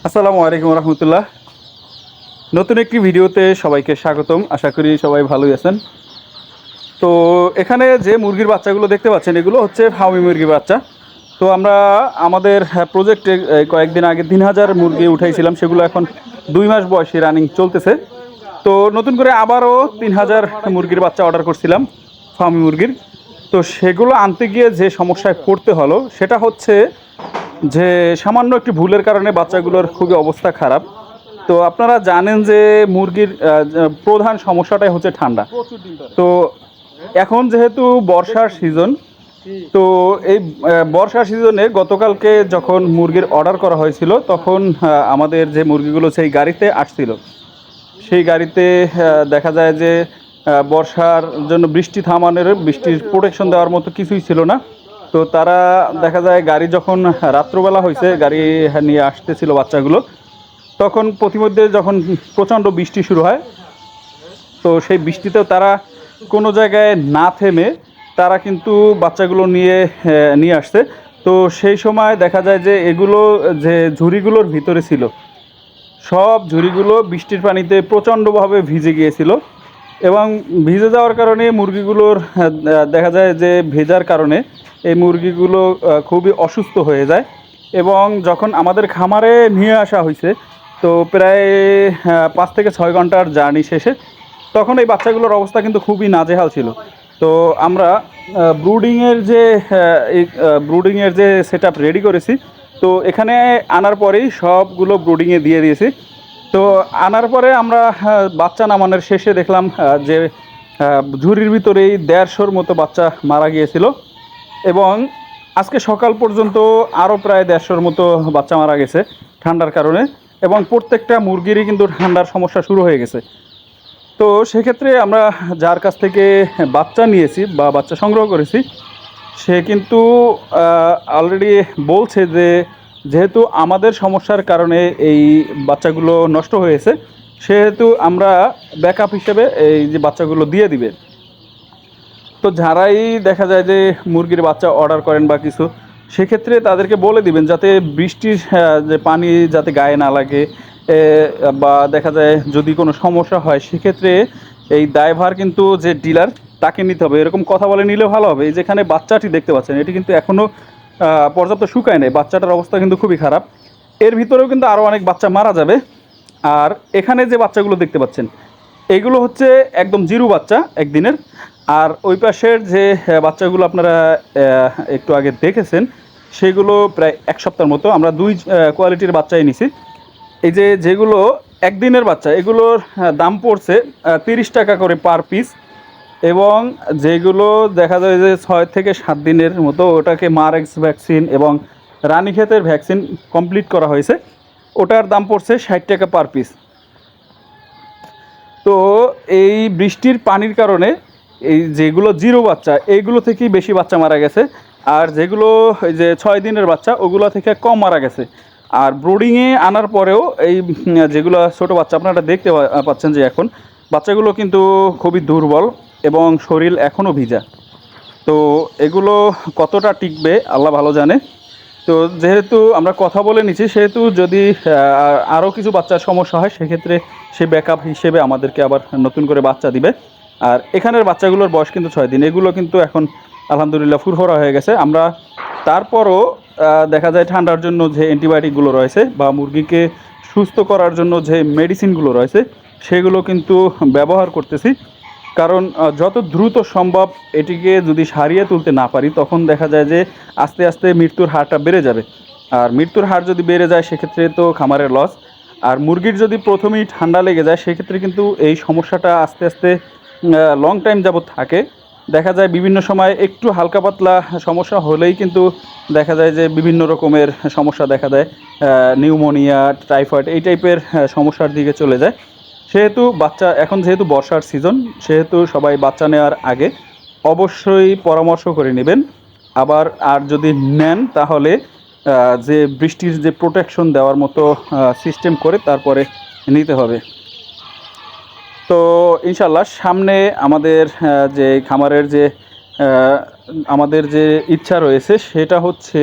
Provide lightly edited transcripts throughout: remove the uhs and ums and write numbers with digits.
আসসালামু আলাইকুম রহমতুল্লাহ। নতুন একটি ভিডিওতে সবাইকে স্বাগতম। আশা করি সবাই ভালোই আছেন। তো এখানে যে মুরগির বাচ্চাগুলো দেখতে পাচ্ছেন, এগুলো হচ্ছে ফার্মি মুরগির বাচ্চা। তো আমরা আমাদের প্রজেক্টে কয়েকদিন আগে ৩,০০০ মুরগি উঠাইছিলাম, সেগুলো এখন ২ মাস বয়সী রানিং চলতেছে। তো নতুন করে আবারও ৩,০০০ মুরগির বাচ্চা অর্ডার করছিলাম ফার্মি মুরগির। তো সেগুলো আনতে গিয়ে যে সমস্যায় পড়তে হলো সেটা হচ্ছে যে সামান্য একটি ভুলের কারণে বাচ্চাগুলোর খুবই অবস্থা খারাপ। তো আপনারা জানেন যে মুরগির প্রধান সমস্যাটাই হচ্ছে ঠান্ডা। তো এখন যেহেতু বর্ষার সিজন, তো এই বর্ষার সিজনে গতকালকে যখন মুরগির অর্ডার করা হয়েছিল তখন আমাদের যে মুরগিগুলো সেই গাড়িতে আসছিল, সেই গাড়িতে দেখা যায় যে বর্ষার জন্য বৃষ্টি থামানোর, বৃষ্টির প্রোটেকশন দেওয়ার মতো কিছুই ছিল না। তো তারা দেখা যায় গাড়ি যখন রাত্রবেলা হয়েছে, গাড়ি নিয়ে আসতেছিল বাচ্চাগুলো, তখন প্রতিমধ্যে যখন প্রচণ্ড বৃষ্টি শুরু হয়, তো সেই বৃষ্টিতেও তারা কোনো জায়গায় না থেমে তারা কিন্তু বাচ্চাগুলো নিয়ে আসছে। তো সেই সময় দেখা যায় যে এগুলো যে ঝুড়িগুলোর ভিতরে ছিল, সব ঝুড়িগুলো বৃষ্টির পানিতে প্রচণ্ডভাবে ভিজে গিয়েছিল। এবং ভিজে যাওয়ার কারণে মুরগিগুলোর দেখা যায় যে ভেজার কারণে এই মুরগিগুলো খুবই অসুস্থ হয়ে যায়। এবং যখন আমাদের খামারে নিয়ে আসা হয়েছে, তো প্রায় ৫ থেকে ৬ ঘন্টার জার্নি শেষে তখন এই বাচ্চাগুলোর অবস্থা কিন্তু খুবই নাজেহাল ছিল। তো আমরা ব্রুডিংয়ের যে সেট আপ রেডি করেছি, তো এখানে আনার পরেই সবগুলো ব্রুডিংয়ে দিয়ে দিয়েছি। তো আনার পরে আমরা বাচ্চা নামানোর শেষে দেখলাম যে ঝুড়ির ভিতরেই ১৫০র মতো বাচ্চা মারা গিয়েছিল। এবং আজকে সকাল পর্যন্ত আরও প্রায় ১৫০র মতো বাচ্চা মারা গেছে ঠান্ডার কারণে। এবং প্রত্যেকটা মুরগিরই কিন্তু ঠান্ডার সমস্যা শুরু হয়ে গেছে। তো সেক্ষেত্রে আমরা যার কাছ থেকে বাচ্চা নিয়েছি বা বাচ্চা সংগ্রহ করেছি, সে কিন্তু অলরেডি বলছে যে যেহেতু আমাদের সমস্যার কারণে এই বাচ্চাগুলো নষ্ট হয়েছে, সেহেতু আমরা ব্যাকআপ হিসেবে এই যে বাচ্চাগুলো দিয়ে দিবে। তো যারাই দেখা যায় যে মুরগির বাচ্চা অর্ডার করেন বা কিছু, সেক্ষেত্রে তাদেরকে বলে দিবেন যাতে বৃষ্টির যে পানি যাতে গায়ে না লাগে, বা দেখা যায় যদি কোনো সমস্যা হয় সেক্ষেত্রে এই দায়ভার কিন্তু যে ডিলার তাকে নিতে হবে, এরকম কথা বলে নিলে ভালো হবে। এই যেখানে বাচ্চাটি দেখতে পাচ্ছেন, এটি কিন্তু এখনও পর্যাপ্ত শুকায় নেই, বাচ্চাটার অবস্থা কিন্তু খুবই খারাপ। এর ভিতরেও কিন্তু আরও অনেক বাচ্চা মারা যাবে। আর এখানে যে বাচ্চাগুলো দেখতে পাচ্ছেন, এইগুলো হচ্ছে একদম জিরো বাচ্চা একদিনের। আর ওই পাশের যে বাচ্চাগুলো আপনারা একটু আগে দেখেছেন, সেগুলো প্রায় ১ সপ্তাহের মতো। আমরা দুই কোয়ালিটির বাচ্চাই নিছি। এই যেগুলো একদিনের বাচ্চা, এগুলোর দাম পড়ছে ৩০ টাকা করে পার পিস। এবং যেগুলো দেখা যায় যে ৬ থেকে ৭ দিনের মতো, ওটাকে মারেক্স ভ্যাকসিন এবং রানীক্ষেতের ভ্যাকসিন কমপ্লিট করা হয়েছে, ওটার দাম পড়ছে ৬০ টাকা পার পিস। তো এই বৃষ্টির পানির কারণে এই যেগুলো জিরো বাচ্চা, এইগুলো থেকেই বেশি বাচ্চা মারা গেছে। আর যেগুলো এই যে ৬ দিনের বাচ্চা, ওগুলো থেকে কম মারা গেছে। আর ব্রুডিংয়ে আনার পরেও এই যেগুলো ছোটো বাচ্চা আপনারা দেখতে পাচ্ছেন যে এখন বাচ্চাগুলো কিন্তু খুবই দুর্বল এবং শরীর এখনও ভিজা। তো এগুলো কতটা টিকবে আল্লাহ ভালো জানে। তো যেহেতু আমরা কথা বলে নিচ্ছি, সেহেতু যদি আরও কিছু বাচ্চার সমস্যা হয়, সেক্ষেত্রে সে ব্যাকআপ হিসেবে আমাদেরকে আবার নতুন করে বাচ্চা দিবে। আর এখানের বাচ্চাগুলোর বয়স কিন্তু ৬ দিন, এগুলো কিন্তু এখন আলহামদুলিল্লাহ ফুরফুরা হয়ে গেছে। আমরা তারপরও দেখা যায় ঠান্ডার জন্য যে অ্যান্টিবায়োটিকগুলো রয়েছে বা মুরগিকে সুস্থ করার জন্য যে মেডিসিনগুলো রয়েছে, সেগুলো কিন্তু ব্যবহার করতেছি। কারণ যত দ্রুত সম্ভব এটিকে যদি সারিয়ে তুলতে না পারি, তখন দেখা যায় যে আস্তে আস্তে মৃত্যুর হারটা বেড়ে যাবে। আর মৃত্যুর হার যদি বেড়ে যায়, সেক্ষেত্রে তো খামারের লস। আর মুরগির যদি প্রথমেই ঠান্ডা লেগে যায়, সেক্ষেত্রে কিন্তু এই সমস্যাটা আস্তে আস্তে লং টাইম যাবৎ থাকে। দেখা যায় বিভিন্ন সময় একটু হালকা পাতলা সমস্যা হলেই কিন্তু দেখা যায় যে বিভিন্ন রকমের সমস্যা দেখা দেয়, নিউমোনিয়া, টাইফয়েড, এই টাইপের সমস্যার দিকে চলে যায়। সেহেতু এখন যেহেতু বর্ষার সিজন, সেহেতু সবাই বাচ্চা নেওয়ার আগে অবশ্যই পরামর্শ করে নেবেন। আর যদি নেন, তাহলে যে বৃষ্টির যে প্রোটেকশন দেওয়ার মতো সিস্টেম করে তারপরে নিতে হবে। তো ইনশাল্লাহ সামনে আমাদের যে খামারের যে আমাদের যে ইচ্ছা রয়েছে, সেটা হচ্ছে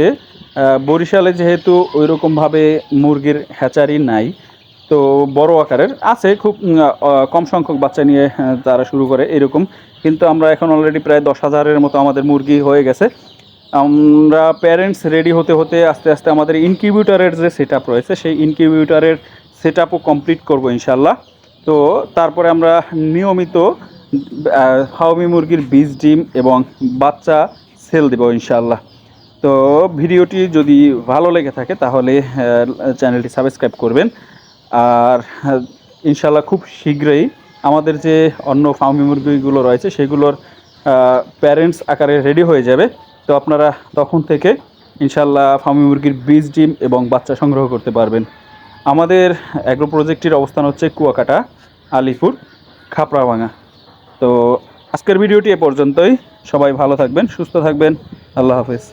বরিশালে যেহেতু ওইরকমভাবে মুরগির হ্যাচারি নাই, তো বড় আকারের আছে খুব কম সংখ্যক বাচ্চা নিয়ে তারা শুরু করে এরকম। কিন্তু আমরা এখন অলরেডি প্রায় 10,000-এর মতো আমাদের মুরগি হয়ে গেছে। আমরা প্যারেন্টস রেডি হতে হতে আস্তে আস্তে আমাদের ইনকিউবেটরের যে সেট আপ রয়েছে সেই ইনকিউবেটরের সেট আপও কমপ্লিট করবো ইনশাল্লাহ। তো তারপরে আমরা নিয়মিত ফার্মি মুরগির বীজ ডিম এবং বাচ্চা সেল দেবো ইনশাল্লাহ। তো ভিডিওটি যদি ভালো লেগে থাকে তাহলে চ্যানেলটি সাবস্ক্রাইব করবেন। আর ইনশাল্লাহ খুব শীঘ্রই আমাদের যে অন্য ফার্মি মুরগিগুলো রয়েছে সেগুলোর প্যারেন্টস আকারে রেডি হয়ে যাবে। তো আপনারা তখন থেকে ইনশাল্লাহ ফার্মি মুরগির বীজ ডিম এবং বাচ্চা সংগ্রহ করতে পারবেন। আমাদের অ্যাগ্রো প্রজেক্টটির অবস্থান হচ্ছে কুয়াকাটা, আলিপুর, খাপড়াভাঙা। তো আজকের ভিডিওটি এ পর্যন্তই। সবাই ভালো থাকবেন, সুস্থ থাকবেন। আল্লাহ হাফেজ।